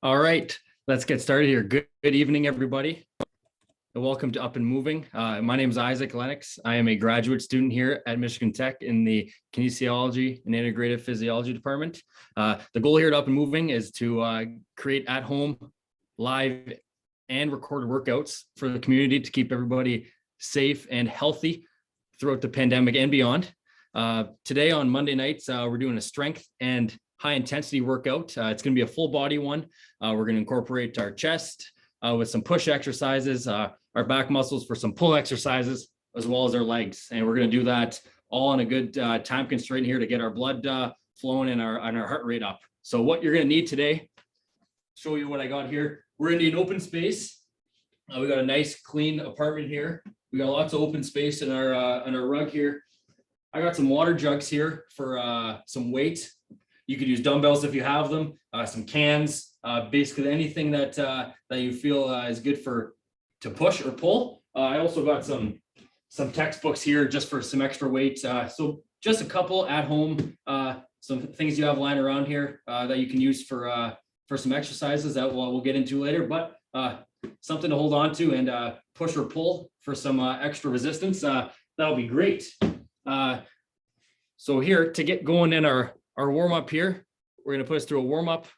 All right, let's get started here. Good evening, everybody, and welcome to Up and Moving. My name is Isaac Lennox. I am a graduate student here at Michigan Tech in the Kinesiology and Integrative Physiology department. The goal here at Up and Moving is to create at-home, live, and recorded workouts for the community to keep everybody safe and healthy throughout the pandemic and beyond. Today on Monday nights, we're doing a strength and high intensity workout. It's going to be a full body one. We're going to incorporate our chest with some push exercises, our back muscles for some pull exercises, as well as our legs. And we're going to do that all in a good time constraint here to get our blood flowing and our heart rate up. So what you're going to need today, show you what I got here. We're going to need an open space. We got a nice clean apartment here. We got lots of open space in our rug here. I got some water jugs here for some weight. You could use dumbbells if you have them, some cans, basically anything that you feel is good to push or pull. I also got some textbooks here just for some extra weight. So just a couple at home, some things you have lying around here that you can use for some exercises that we'll get into later, but something to hold on to and push or pull for some extra resistance. That'll be great. So here to get going in our warm up here, we're going to put us through a warm up,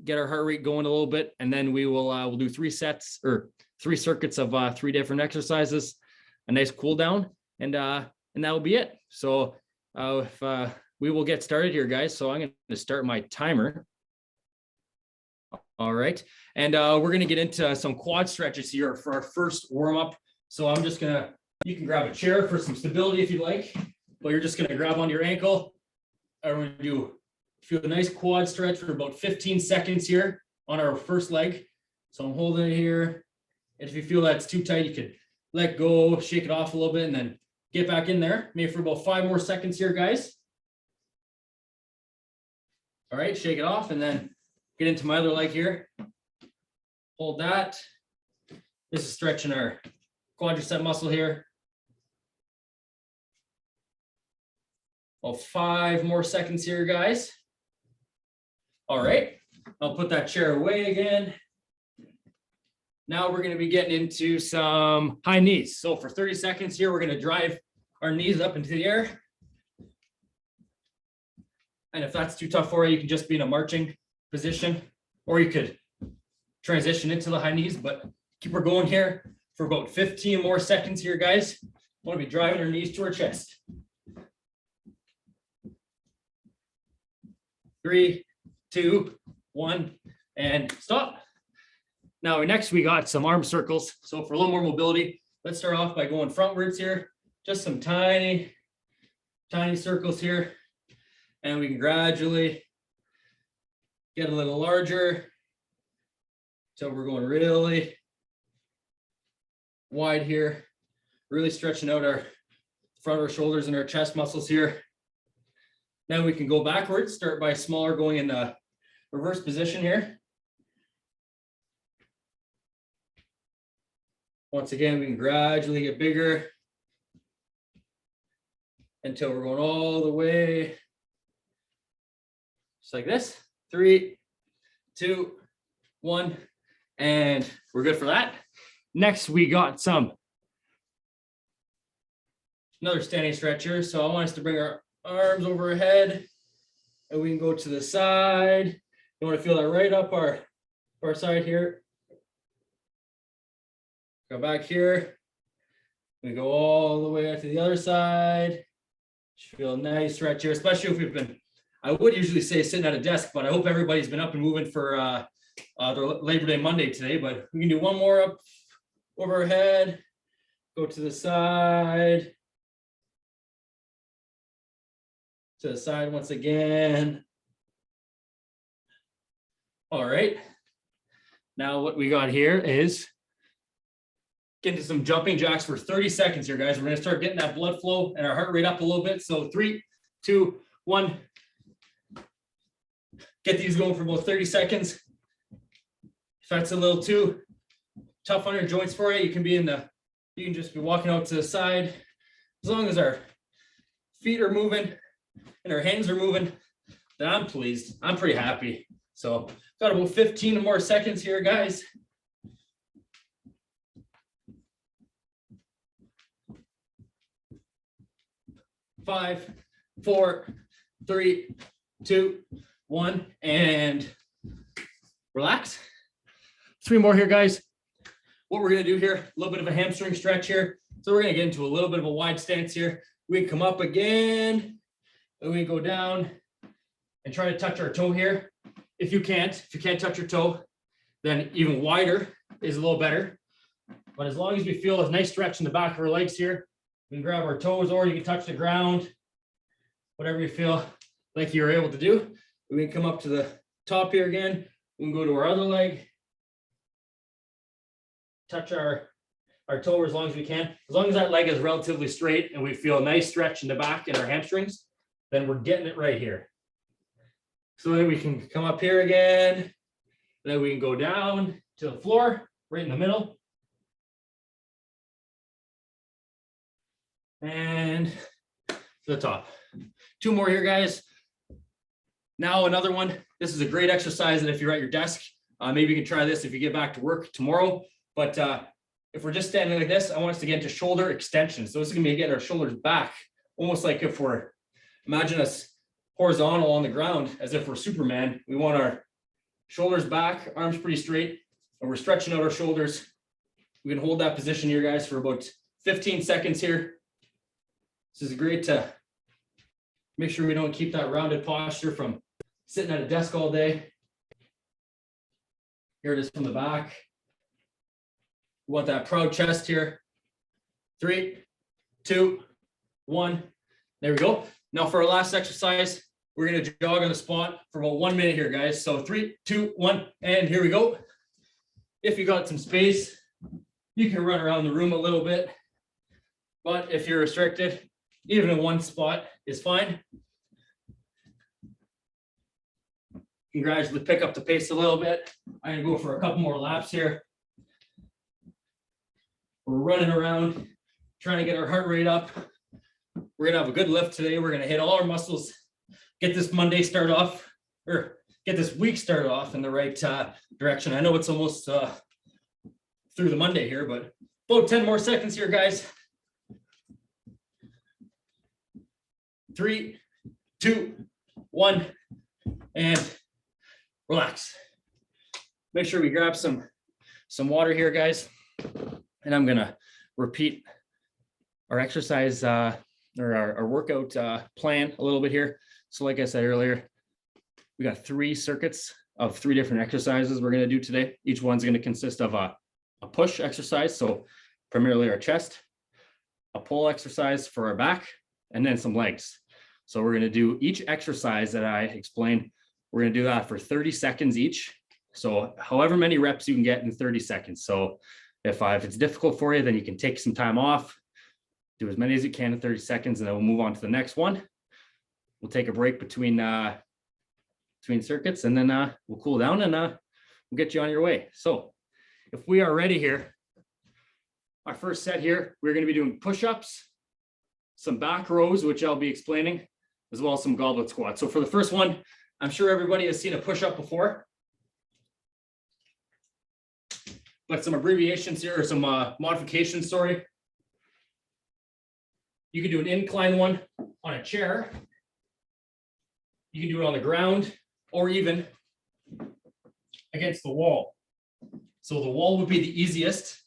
get our heart rate going a little bit, and then we'll do 3 sets or 3 circuits of 3 different exercises, a nice cool down, and that will be it. So we will get started here, guys. So I'm going to start my timer. All right, and we're going to get into some quad stretches here for our first warm up. So I'm just you can grab a chair for some stability if you'd like, but you're just going to grab onto your ankle. I'm going to do a nice quad stretch for about 15 seconds here on our first leg. So I'm holding it here. And if you feel that's too tight, you could let go, shake it off a little bit, and then get back in there. Maybe for about 5 more seconds here, guys. All right, shake it off and then get into my other leg here. Hold that. This is stretching our quadricep muscle here. Well, 5 more seconds here, guys. All right, I'll put that chair away again. Now we're going to be getting into some high knees. So for 30 seconds here, we're going to drive our knees up into the air. And if that's too tough for you, you can just be in a marching position, or you could transition into the high knees, but keep her going here for about 15 more seconds here, guys. Want to be driving our knees to our chest. 3, 2, 1, and stop. Now next we got some arm circles. So for a little more mobility, let's start off by going frontwards here. Just some tiny circles here. And we can gradually get a little larger. So we're going really wide here, really stretching out our front of our shoulders and our chest muscles here. Now we can go backwards, start by smaller, going in a reverse position here. Once again, we can gradually get bigger until we're going all the way, just like this. 3, 2, 1, and we're good for that. Next, we got another standing stretch here. So I want us to bring our arms over our head, and we can go to the side. You want to feel that right up our side here. Go back here. We go all the way out to the other side. Just feel a nice stretch here, especially if we've been, I would usually say sitting at a desk, but I hope everybody's been up and moving for the Labor Day Monday today. But we can do one more up over our head, go to the side. To the side once again. All right. Now what we got here is get into some jumping jacks for 30 seconds here, guys. We're going to start getting that blood flow and our heart rate up a little bit. So 3, 2, 1. Get these going for about 30 seconds. If that's a little too tough on your joints for you, you can just be walking out to the side. As long as our feet are moving and our hands are moving, then I'm pleased. I'm pretty happy. So got about 15 more seconds here, guys. 5, 4, 3, 2, 1, and relax. 3 more here, guys. What we're gonna do here, a little bit of a hamstring stretch here. So we're gonna get into a little bit of a wide stance here. We can come up again, and we go down and try to touch our toe here. If you can't touch your toe, then even wider is a little better. But as long as we feel a nice stretch in the back of our legs here, we can grab our toes, or you can touch the ground, whatever you feel like you're able to do. We can come up to the top here again. We can go to our other leg, touch our toe as long as we can. As long as that leg is relatively straight and we feel a nice stretch in the back in our hamstrings, then we're getting it right here. So then we can come up here again. Then we can go down to the floor, right in the middle. And to the top. 2 more here, guys. Now another one. This is a great exercise that if you're at your desk, maybe you can try this if you get back to work tomorrow. But if we're just standing like this, I want us to get into shoulder extension. So this is gonna be getting our shoulders back, almost like if we're, imagine us horizontal on the ground as if we're Superman. We want our shoulders back, arms pretty straight, and we're stretching out our shoulders. We can hold that position here, guys, for about 15 seconds here. This is great to make sure we don't keep that rounded posture from sitting at a desk all day. Here it is from the back. We want that proud chest here. 3, 2, 1. There we go. Now for our last exercise, we're going to jog on the spot for about 1 minute here, guys. So 3, 2, 1, and here we go. If you got some space, you can run around the room a little bit. But if you're restricted, even in one spot is fine. You can gradually pick up the pace a little bit. I'm going to go for a couple more laps here. We're running around, trying to get our heart rate up. We're going to have a good lift today. We're going to hit all our muscles, get this Monday start off, or get this week started off in the right direction. I know it's almost through the Monday here, but about 10 more seconds here, guys. 3, 2, 1, and relax. Make sure we grab some water here, guys. And I'm gonna repeat our exercise or our workout plan a little bit here. So like I said earlier, we got 3 circuits of 3 different exercises we're gonna do today. Each one's gonna consist of a push exercise, so primarily our chest, a pull exercise for our back, and then some legs. So we're going to do each exercise that I explained. We're going to do that for 30 seconds each. So however many reps you can get in 30 seconds. So if it's difficult for you, then you can take some time off, do as many as you can in 30 seconds, and then we'll move on to the next one. We'll take a break between circuits, and then we'll cool down, and we'll get you on your way. So if we are ready here, our first set here, we're going to be doing push-ups, some back rows, which I'll be explaining, as well as some goblet squats. So for the first one, I'm sure everybody has seen a push-up before, but some abbreviations here, or some modifications, sorry. You can do an incline one on a chair. You can do it on the ground, or even against the wall. So the wall would be the easiest,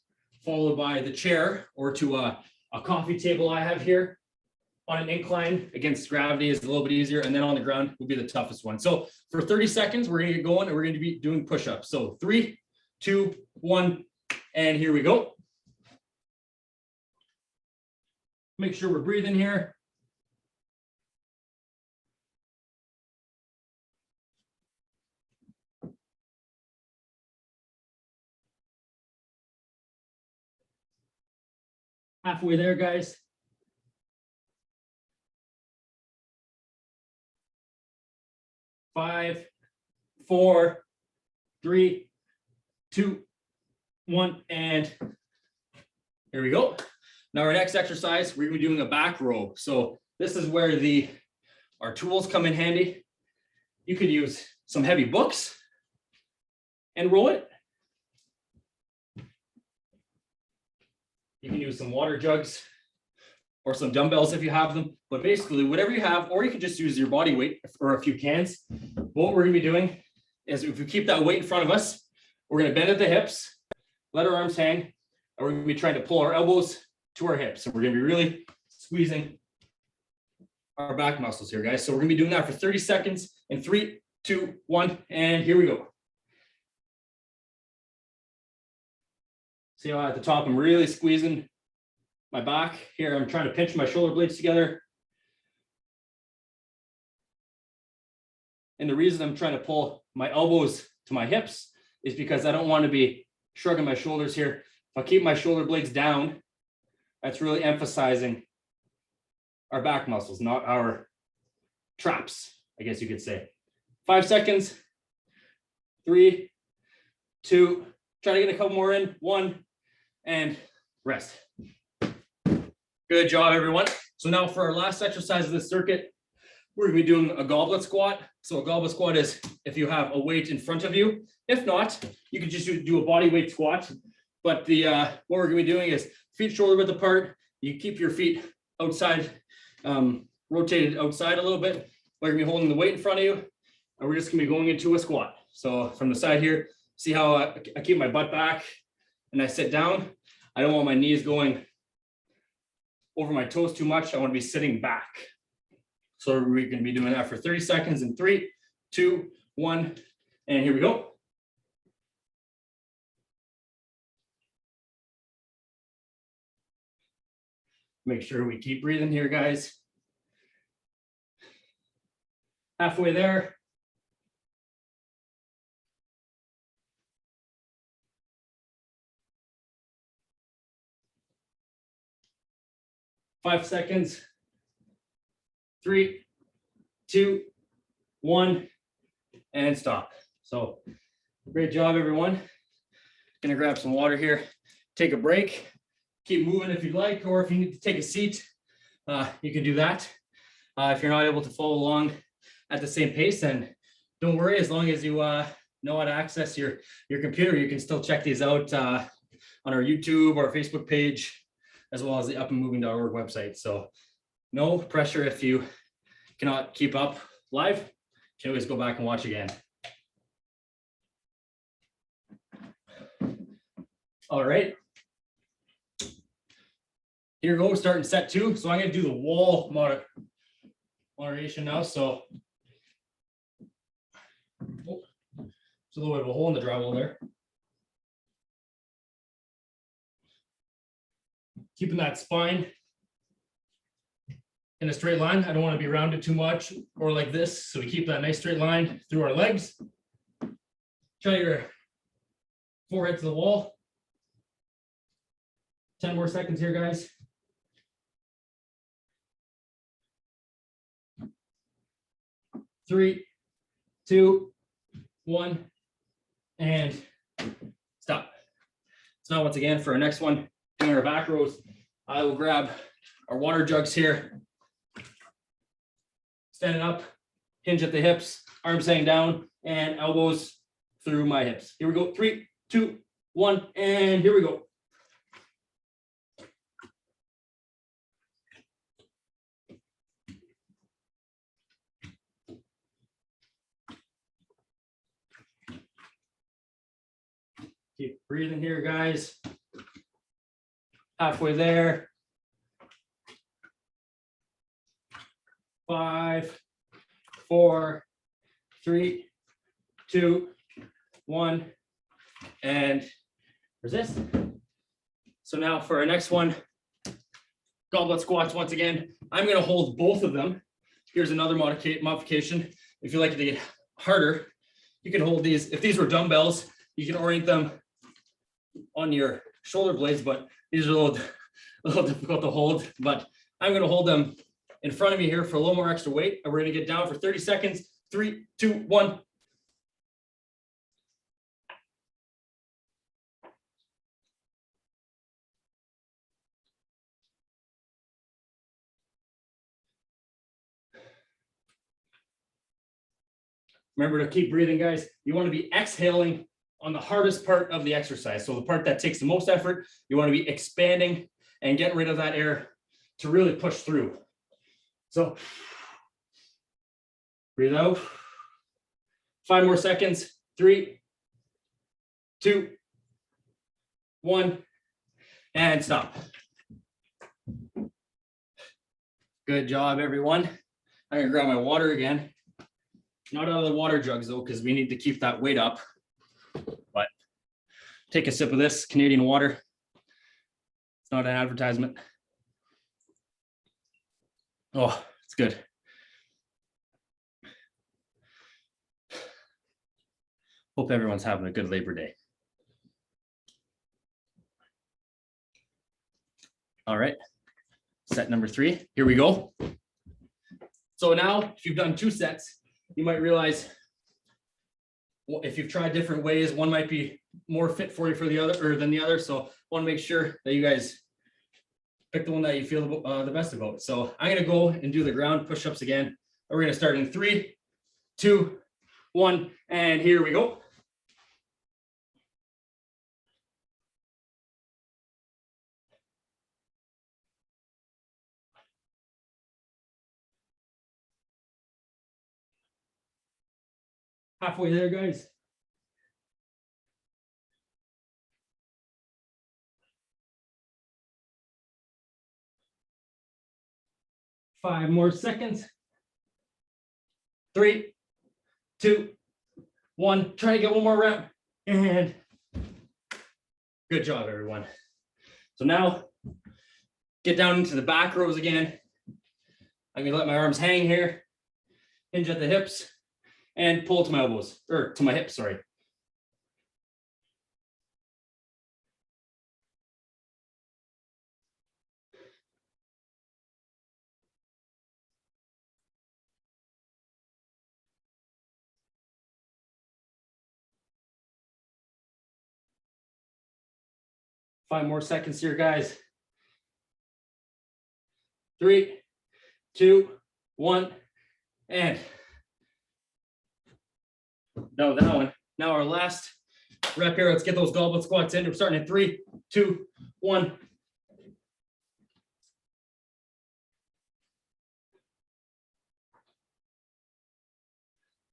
followed by the chair, or to a coffee table I have here. On an incline against gravity is a little bit easier, and then on the ground will be the toughest one. So for 30 seconds, we're going to get going, and we're going to be doing push-ups. So 3, 2, 1, and here we go. Make sure we're breathing here. Halfway there, guys. 5, 4, 3, 2, 1, and here we go. Now our next exercise, we're gonna be doing a back row. So this is where our tools come in handy. You could use some heavy books, and roll it. You can use some water jugs or some dumbbells if you have them, but basically whatever you have, or you can just use your body weight or a few cans. What we're gonna be doing is if we keep that weight in front of us, we're gonna bend at the hips, let our arms hang, and we're gonna be trying to pull our elbows to our hips. And we're gonna be really squeezing our back muscles here, guys. So we're gonna be doing that for 30 seconds in 3, 2, 1, and here we go. See how at the top, I'm really squeezing my back here. I'm trying to pinch my shoulder blades together. And the reason I'm trying to pull my elbows to my hips is because I don't want to be shrugging my shoulders here. If I keep my shoulder blades down, that's really emphasizing our back muscles, not our traps, I guess you could say. 5 seconds. 3, 2, try to get a couple more in. 1, and rest. Good job, everyone. So now for our last exercise of this circuit, we're gonna be doing a goblet squat. So a goblet squat is if you have a weight in front of you. If not, you can just do a body weight squat. But the what we're gonna be doing is feet shoulder width apart. You keep your feet outside, rotated outside a little bit. We're gonna be holding the weight in front of you, and we're just gonna be going into a squat. So from the side here, see how I keep my butt back and I sit down. I don't want my knees going over my toes too much. I want to be sitting back. So we're going to be doing that for 30 seconds in 3, 2, 1, and here we go. Make sure we keep breathing here, guys. Halfway there. Five seconds. 3, 2, 1, and stop. So great job, everyone. Gonna grab some water here, take a break, keep moving if you'd like, or if you need to take a seat, you can do that. If you're not able to follow along at the same pace, then don't worry. As long as you know how to access your computer, you can still check these out on our YouTube or Facebook page, as well as the upandmoving.org website. So no pressure if you cannot keep up live. You can always go back and watch again. All right. Here we go, we're starting set 2. So I'm going to do the wall moderation now. So there's a little bit of a hole in the drywall there. Keeping that spine in a straight line. I don't want to be rounded too much or like this. So we keep that nice straight line through our legs. Try your forehead to the wall. 10 more seconds here, guys. Three, 2, 1, and stop. So now once again for our next one, doing our back rows, I will grab our water jugs here. Standing up, hinge at the hips, arms hang down, and elbows through my hips. Here we go. 3, 2, 1, and here we go. Keep breathing here, guys. Halfway there. 5, 4, 3, 2, 1, and resist. So now for our next one, goblet squats once again. I'm going to hold both of them. Here's another modification. If you like it to get harder, you can hold these. If these were dumbbells, you can orient them on your shoulder blades, but these are a little difficult to hold. But I'm going to hold them in front of me here for a little more extra weight, and we're going to get down for 30 seconds. 3, 2, 1. Remember to keep breathing, guys. You want to be exhaling on the hardest part of the exercise. So the part that takes the most effort, you want to be expanding and getting rid of that air to really push through. So breathe out. 5 more seconds. 3, 2, 1, and stop. Good job, everyone. I'm gonna grab my water again. Not out of the water jugs though, because we need to keep that weight up. But take a sip of this Canadian water. It's not an advertisement. Oh, it's good. Hope everyone's having a good Labor Day. All right, set number 3, here we go. So now, if you've done 2 sets, you might realize if you've tried different ways, one might be more fit for you for the other or than the other. So I want to make sure that you guys pick the one that you feel the best about. So I'm going to go and do the ground push-ups again. We're going to start in 3, 2, 1, and here we go. Halfway there, guys. Five more seconds. 3, 2, 1. Try to get one more rep. And good job, everyone. So now get down into the back rows again. I'm gonna let my arms hang here, hinge at the hips, and pull to my elbows, or to my hips, sorry. Five more seconds here, guys. 3, 2, 1, and no, that one. Now our last rep here. Let's get those goblet squats in. We're starting at 3, 2, 1.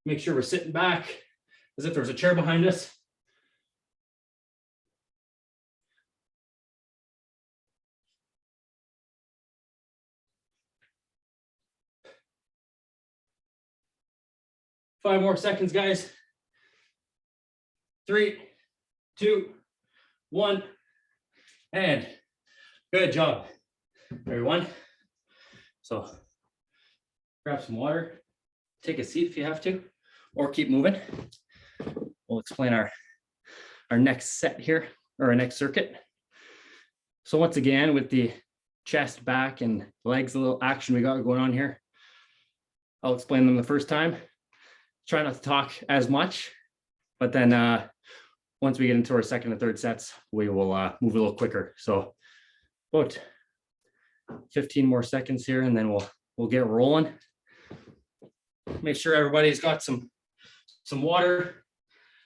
Make sure we're sitting back as if there's a chair behind us. Five more seconds, guys. 3, 2, 1, and good job, everyone. So grab some water, take a seat if you have to, or keep moving. We'll explain our next set here, or our next circuit. So once again, with the chest, back, and legs, a little action we got going on here. I'll explain them the first time. Try not to talk as much, but then once we get into our second and third sets, we will move a little quicker. So about 15 more seconds here, and then we'll get rolling. Make sure everybody's got some water.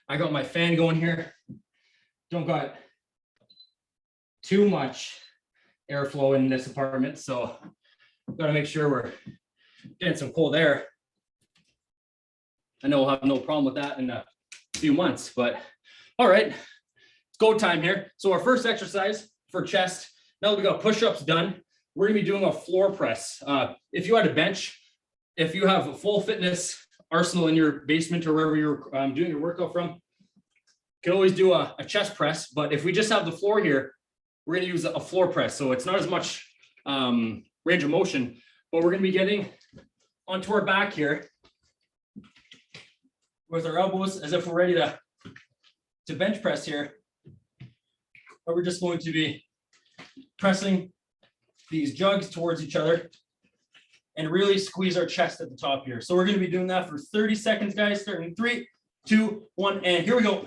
I got my fan going here. Don't got too much airflow in this apartment, so got to make sure we're getting some cold air. I know we'll have no problem with that in a few months, but all right, it's go time here. So our first exercise for chest, now that we got push-ups done, we're gonna be doing a floor press. If you had a bench, if you have a full fitness arsenal in your basement or wherever you're doing your workout from, you can always do a chest press, but if we just have the floor here, we're gonna use a floor press. So it's not as much range of motion, but we're gonna be getting onto our back here with our elbows as if we're ready to bench press here. But we're just going to be pressing these jugs towards each other and really squeeze our chest at the top here. So we're going to be doing that for 30 seconds, guys, starting in 3, 2, 1, and here we go.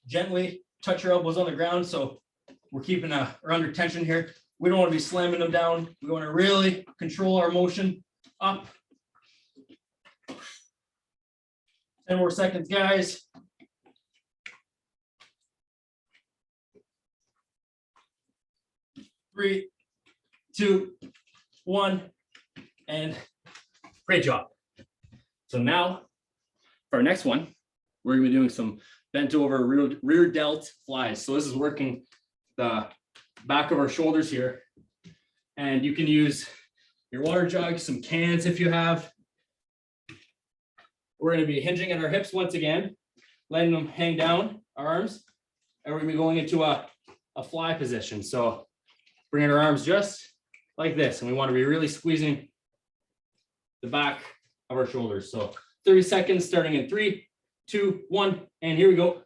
Gently touch your elbows on the ground so we're keeping we're under tension here. We don't want to be slamming them down. We want to really control our motion up 10 more seconds, guys. 3, 2, 1, and great job. So now for our next one, we're gonna be doing some bent over rear delt flies. So this is working the back of our shoulders here. And you can use your water jug, some cans if you have. We're gonna be hinging at our hips once again, letting them hang down, our arms, and we're gonna be going into a fly position. So bringing our arms just like this, and we wanna be really squeezing the back of our shoulders. So 30 seconds starting in 3, 2, 1, and here we go.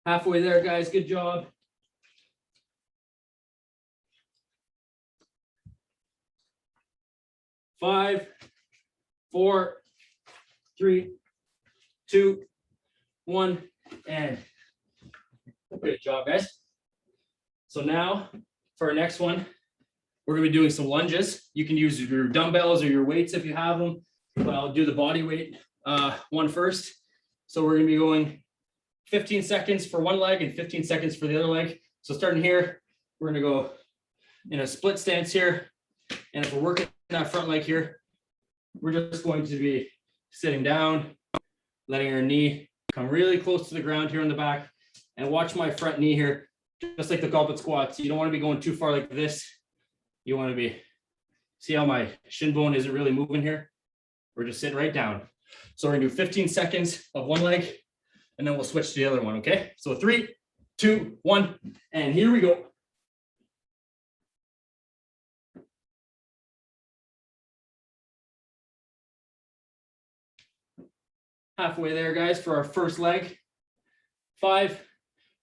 Halfway there, guys, good job. Five, 4, 3, 2, 1, and good job, guys. So now for our next one, we're gonna be doing some lunges. You can use your dumbbells or your weights if you have them, but I'll do the body weight one first. So we're gonna be going 15 seconds for one leg and 15 seconds for the other leg. So starting here, we're gonna go in a split stance here. And if we're working that front leg here, we're just going to be sitting down, letting our knee come really close to the ground here on the back, and watch my front knee here, just like the goblet squats. You don't want to be going too far like this. You want to be, see how my shin bone isn't really moving here? We're just sitting right down. So we're gonna do 15 seconds of one leg, and then we'll switch to the other one, okay? So 3, 2, 1, and here we go. Halfway there, guys, for our first leg. 5,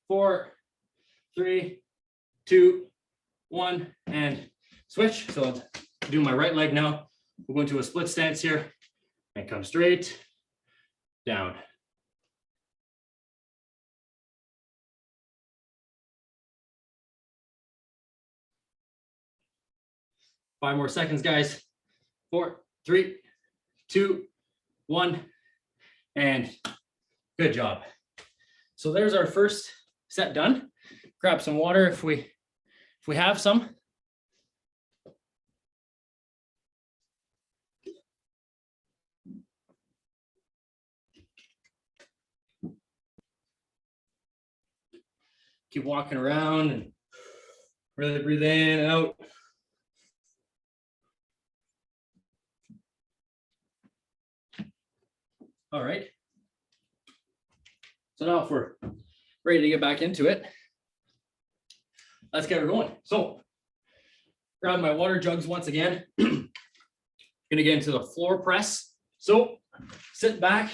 4, 3, 2, 1, and switch. So I'll do my right leg now. We'll go into a split stance here and come straight down. Five more seconds, guys. 4, 3, 2, 1, and good job. So there's our first set done. Grab some water if we have some. Keep walking around and really breathe in and out. All right. So now if we're ready to get back into it, let's get her going. So grab my water jugs once again. Gonna get into the floor press. So sit back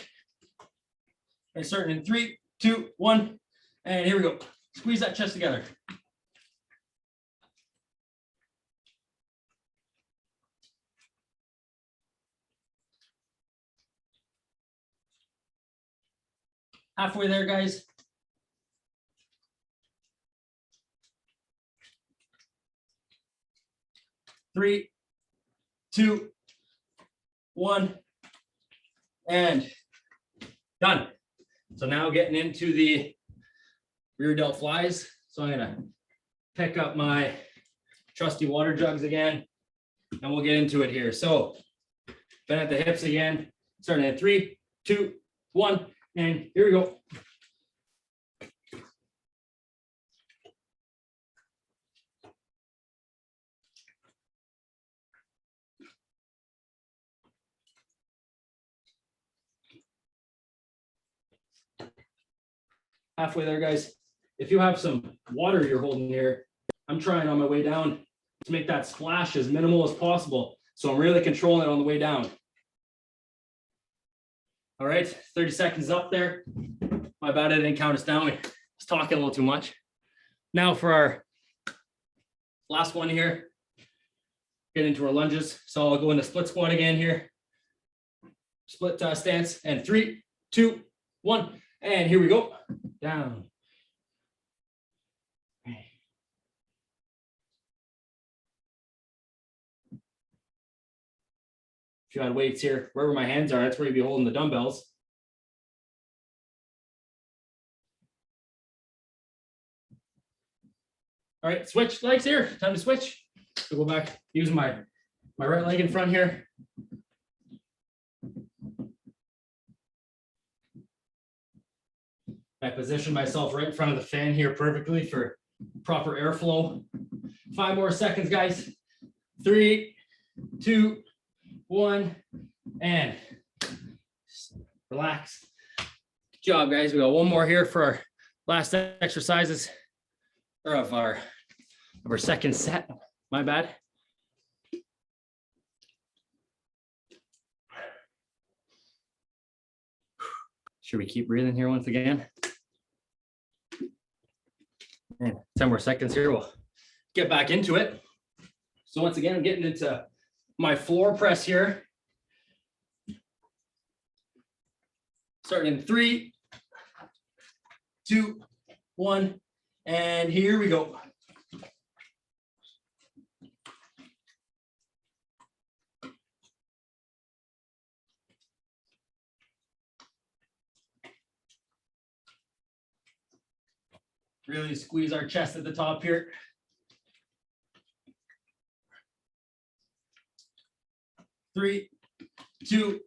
and starting in 3, 2, 1, and here we go. Squeeze that chest together. Halfway there, guys. Three, 2, 1, and done. So now getting into the rear delt flies. So I'm gonna pick up my trusty water jugs again, and we'll get into it here. So bend at the hips again, starting at 3, 2, 1, and here we go. Halfway there, guys. If you have some water you're holding here, I'm trying on my way down to make that splash as minimal as possible. So I'm really controlling it on the way down. All right, 30 seconds up there. My bad, I didn't count us down. I was talking a little too much. Now for our last one here, get into our lunges. So I'll go into split squat again here. Split stance, and 3, 2, 1, and here we go. Down. you had weights here, wherever my hands are, that's where you'd be holding the dumbbells. All right, switch legs here. Time to switch. So go back, use my right leg in front here. I position myself right in front of the fan here perfectly for proper airflow. 5 more seconds, guys. 3, 2, 1, and relax. Good job, guys. We got one more here for our last exercises, or of our second set. My bad. Should we keep breathing here once again? And 10 more seconds here. We'll get back into it. So once again, I'm getting into my floor press here. Starting in 3, 2, 1, and here we go. Really squeeze our chest at the top here. Three, 2,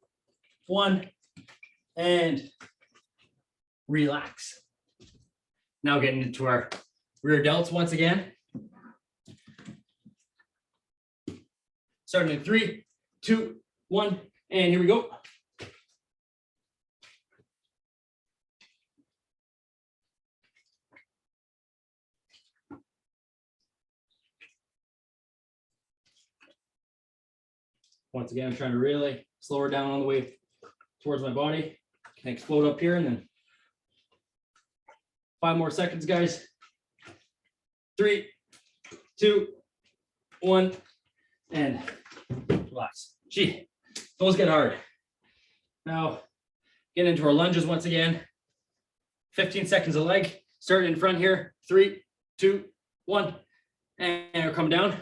1, and relax. Now getting into our rear delts once again. Starting in 3, 2, 1, and here we go. Once again, I'm trying to really slow her down on the way towards my body. Can explode up here, and then 5 more seconds, guys. 3, 2, 1, and relax. Gee, those get hard. Now, get into our lunges once again. 15 seconds a leg. Start in front here. 3, 2, 1, and we're coming down.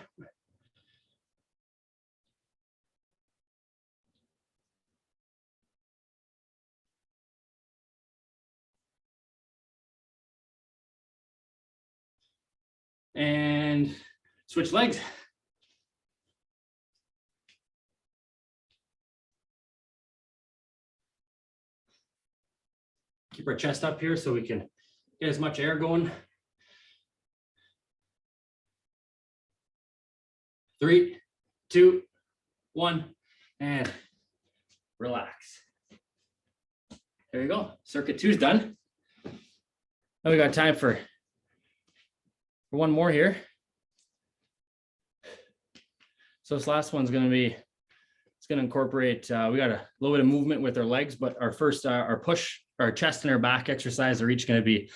And switch legs. Keep our chest up here so we can get as much air going. 3, 2, 1, and relax. There you go. Circuit 2 is done. Now we got time for one more here. So this last one's going to be, it's going to incorporate, we got a little bit of movement with our legs, but our first, our push, our chest and our back exercise are each going to be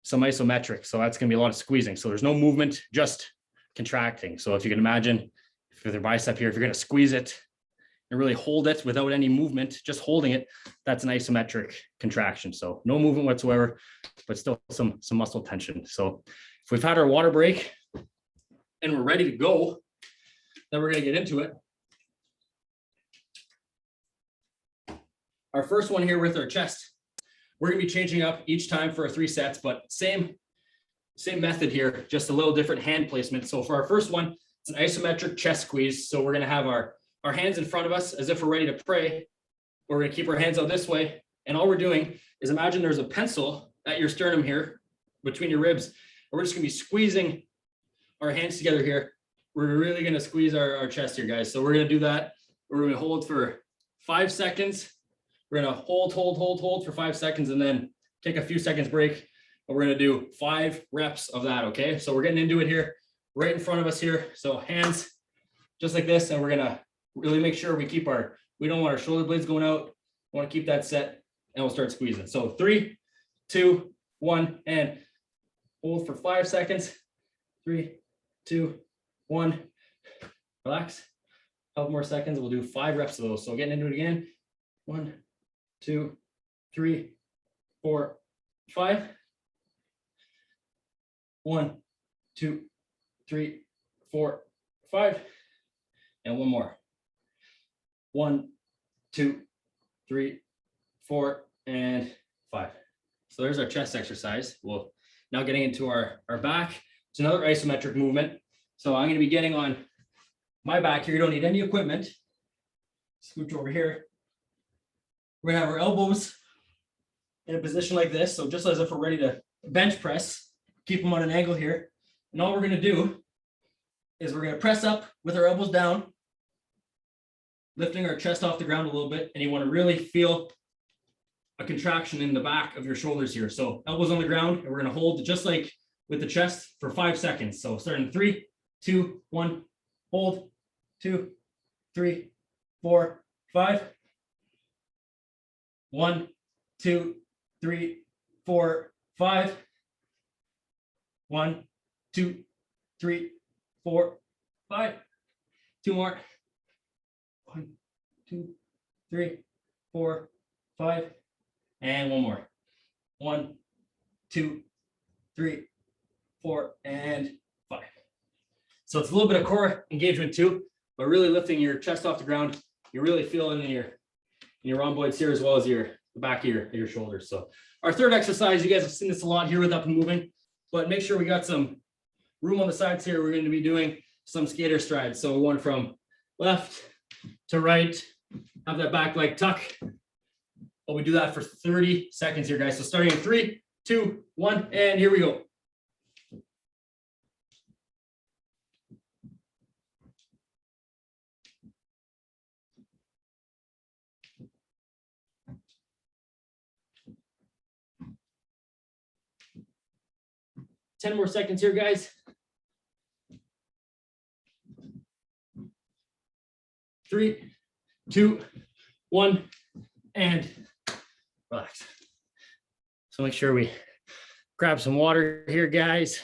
some isometric. So that's going to be a lot of squeezing. So there's no movement, just contracting. So if you can imagine, with your bicep here, if you're going to squeeze it and really hold it without any movement, just holding it, that's an isometric contraction. So no movement whatsoever, but still some muscle tension. So if we've had our water break and we're ready to go, then we're going to get into it. Our first one here with our chest, we're going to be changing up each time for our 3 sets, but same method here, just a little different hand placement. So for our first one, it's an isometric chest squeeze. So we're going to have our hands in front of us as if we're ready to pray. We're going to keep our hands out this way. And all we're doing is imagine there's a pencil at your sternum here between your ribs. We're just going to be squeezing our hands together here. We're really going to squeeze our chest here, guys. So we're going to do that. We're going to hold for 5 seconds. We're going to hold for 5 seconds and then take a few seconds break. And we're going to do 5 reps of that, okay? So we're getting into it here, right in front of us here. So hands just like this, and we're going to really make sure we keep we don't want our shoulder blades going out. We want to keep that set, and we'll start squeezing. So 3, 2, 1, and hold for 5 seconds. 3, 2, 1. Relax. A couple more seconds. We'll do 5 reps of those. So getting into it again. 1, 2, 3, 4, 5. 1, 2, 3, 4, 5. And one more. 1, 2, 3, 4, and 5. So there's our chest exercise. Well, now getting into our back. It's another isometric movement. So I'm going to be getting on my back here. You don't need any equipment. Scooch over here. We're going to have our elbows in a position like this. So just as if we're ready to bench press, keep them on an angle here. And all we're going to do is we're going to press up with our elbows down, lifting our chest off the ground a little bit. And you want to really feel a contraction in the back of your shoulders here. So elbows on the ground, and we're going to hold just like with the chest for 5 seconds. So starting 3, 2, 1, hold, 2, 3, 4, 5. 1, 2, 3, 4, 5. 1, 2, 3, 4, 5. 2 more. 1, 2, 3, 4, 5. And 1 more. 1, 2, 3, 4, and 5. So it's a little bit of core engagement too, but really lifting your chest off the ground. You're really feeling in your rhomboids here as well as the back of your shoulders. So our third exercise, you guys have seen this a lot here with up and moving, but make sure we got some room on the sides here. We're going to be doing some skater strides. So we want from left to right, have that back leg tuck. But we do that for 30 seconds here, guys. So starting in 3, 2, 1, and here we go. Ten more seconds here, guys. 3, 2, 1, and relax. So make sure we grab some water here, guys.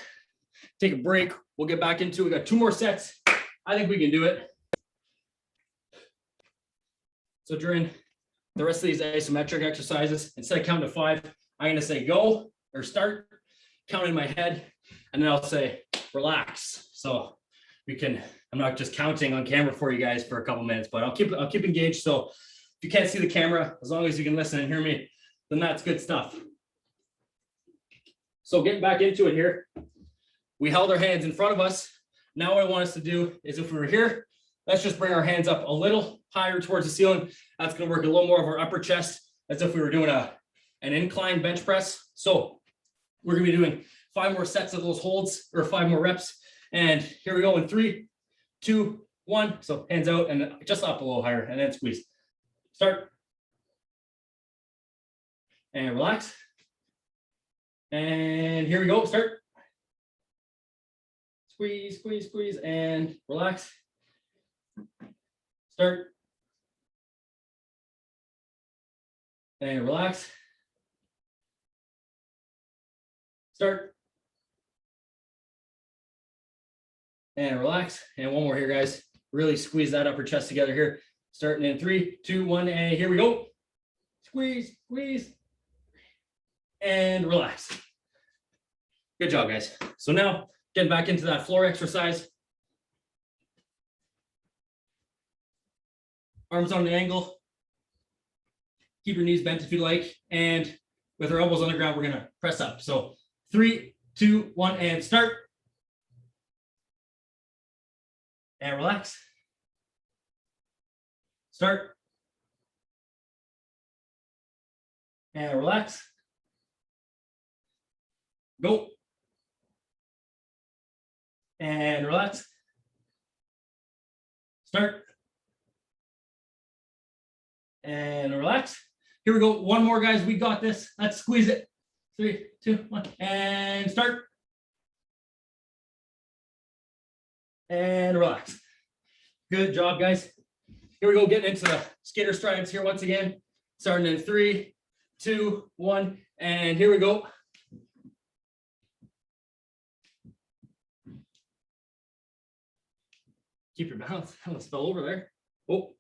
Take a break. We'll get back into it. We got 2 more sets. I think we can do it. So during the rest of these isometric exercises, instead of counting to 5, I'm going to say go or start, count in my head, and then I'll say relax. So we can, I'm not just counting on camera for you guys for a couple minutes, but I'll keep engaged. So if you can't see the camera, as long as you can listen and hear me, then that's good stuff. So getting back into it here, we held our hands in front of us. Now what I want us to do is if we were here, let's just bring our hands up a little higher towards the ceiling. That's going to work a little more of our upper chest as if we were doing an incline bench press. So we're going to be doing 5 more sets of those holds, or 5 more reps. And here we go in 3, 2, 1. So hands out and just up a little higher and then squeeze. Start. And relax. And here we go. Start. Squeeze, squeeze, squeeze, and relax. Start. And relax. Start. And relax. And 1 more here, guys. Really squeeze that upper chest together here. Starting in 3, 2, 1, and here we go. Squeeze, squeeze, and relax. Good job, guys. So now getting back into that floor exercise. Arms on the angle. Keep your knees bent if you like. And with our elbows on the ground, we're going to press up. So 3, 2, 1, and start. And relax. Start. And relax. Go. And relax. Start. And relax. Here we go. 1 more, guys. We got this. Let's squeeze it. 3, 2, 1, and start. And relax. Good job, guys. Here we go, getting into the skater strides here once again. Starting in 3, 2, 1, and here we go. Keep your balance. I'm gonna spill over there. Oh.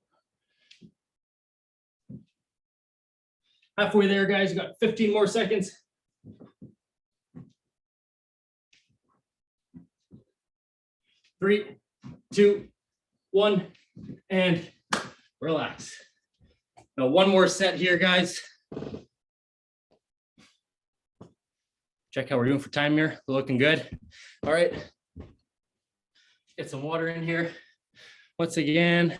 Halfway there, guys. You got 15 more seconds. 3, 2, 1, and relax. Now one more set here, guys. Check how we're doing for time here. We're looking good. All right. Get some water in here. Once again.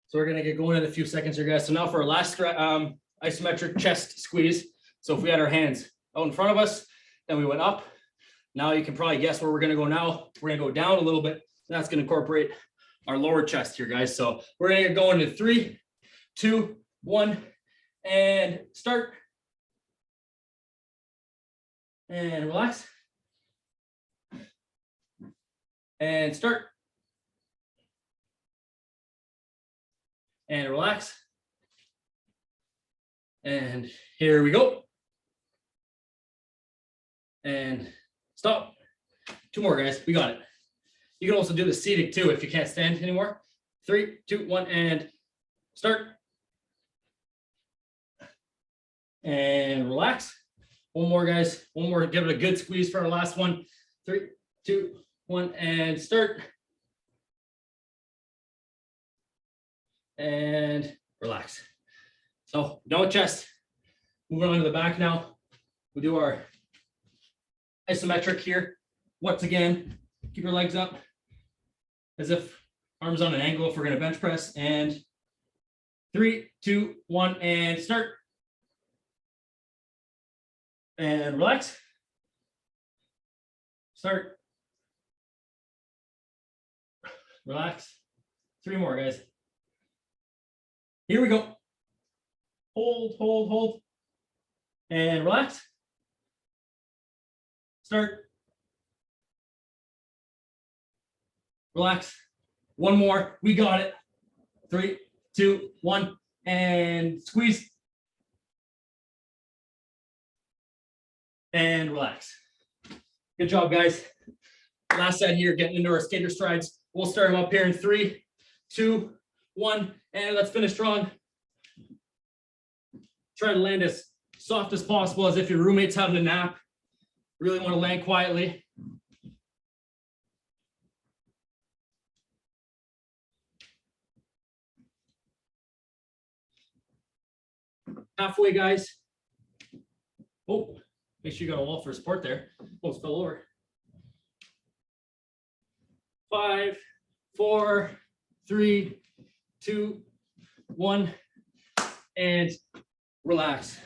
So we're gonna get going in a few seconds here, guys. So now for our last isometric chest squeeze. So if we had our hands out in front of us, then we went up. Now you can probably guess where we're gonna go now. We're gonna go down a little bit. That's gonna incorporate our lower chest here, guys. So we're gonna get going in 3, 2, 1, and start. And relax. And start. And relax. And here we go. And stop. 2 more, guys. We got it. You can also do the seated too if you can't stand anymore. 3, 2, 1, and start. And relax. 1 more, guys. 1 more. Give it a good squeeze for our last one. 3, 2, 1, and start. And relax. So done with chest. Moving on to the back now. We do our isometric here. Once again, keep your legs up as if arms on an angle if we're going to bench press. And 3, 2, 1, and start. And relax. Start. Relax. 3 more, guys. Here we go. Hold, hold, hold. And relax. Start. Relax. 1 more. We got it. 3, 2, 1, and squeeze. And relax. Good job, guys. Last set here, getting into our skater strides. We'll start them up here in 3, 2, 1, and let's finish strong. Try to land as soft as possible, as if your roommate's having a nap. Really want to land quietly. Halfway, guys. Oh, make sure you got a wall for support there. Almost fell over. 5, 4, 3, 2, 1, and relax.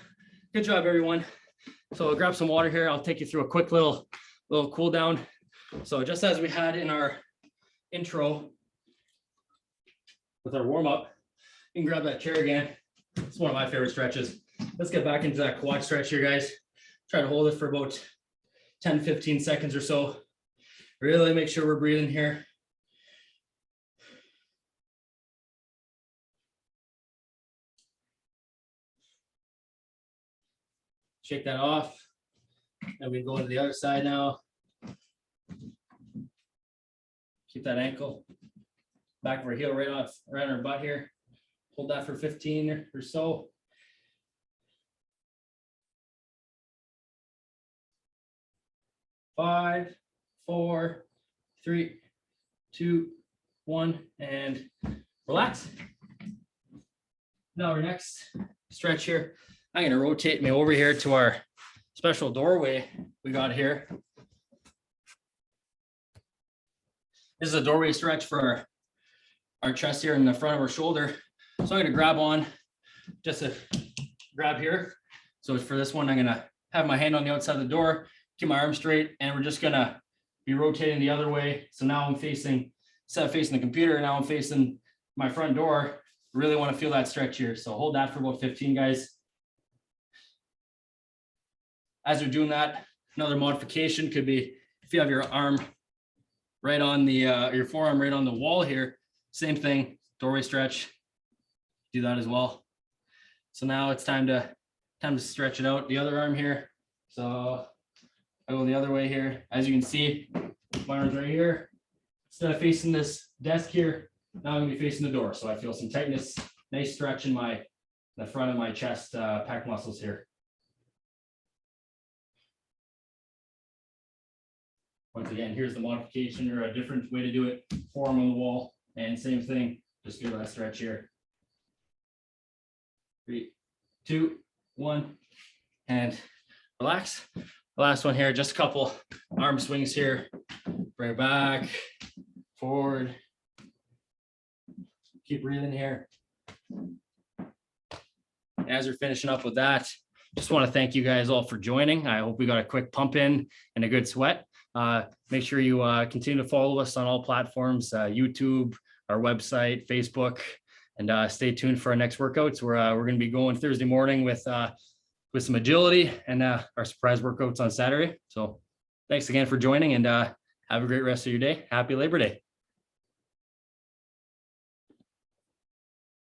Good job, everyone. So I'll grab some water here. I'll take you through a quick little cool down. So just as we had in our intro with our warm up, you can grab that chair again. It's one of my favorite stretches. Let's get back into that quad stretch here, guys. Try to hold it for about 10, 15 seconds or so. Really make sure we're breathing here. Shake that off. And we go to the other side now. Keep that ankle back of our heel right off, right on our butt here. Hold that for 15 or so. Five, 4, 3, 2, 1, and relax. Now our next stretch here, I'm going to rotate me over here to our special doorway we got here. This is a doorway stretch for our chest here in the front of our shoulder. So I'm going to grab on, just to grab here. So for this one, I'm going to have my hand on the outside of the door, keep my arm straight, and we're just going to be rotating the other way. So now I'm facing, instead of facing the computer, now I'm facing my front door. Really want to feel that stretch here. So hold that for about 15, guys. As you're doing that, another modification could be if you have your arm right on the, your forearm right on the wall here, same thing, doorway stretch, do that as well. So now it's time to stretch it out, the other arm here. So I go the other way here. As you can see, my arm's right here. Instead of facing this desk here, now I'm gonna be facing the door. So I feel some tightness, nice stretch in the front of my chest, pec muscles here. Once again, here's the modification or a different way to do it. Forearm on the wall, and same thing. Just do that stretch here. 3, 2, 1, and relax. The last one here, just a couple arm swings here. Bring it back, forward. Keep breathing here. As you're finishing up with that, just want to thank you guys all for joining. I hope we got a quick pump in and a good sweat. Make sure you continue to follow us on all platforms, YouTube, our website, Facebook, and stay tuned for our next workouts. We're going to be going Thursday morning with some agility and our surprise workouts on Saturday. So thanks again for joining, and have a great rest of your day. Happy Labor Day.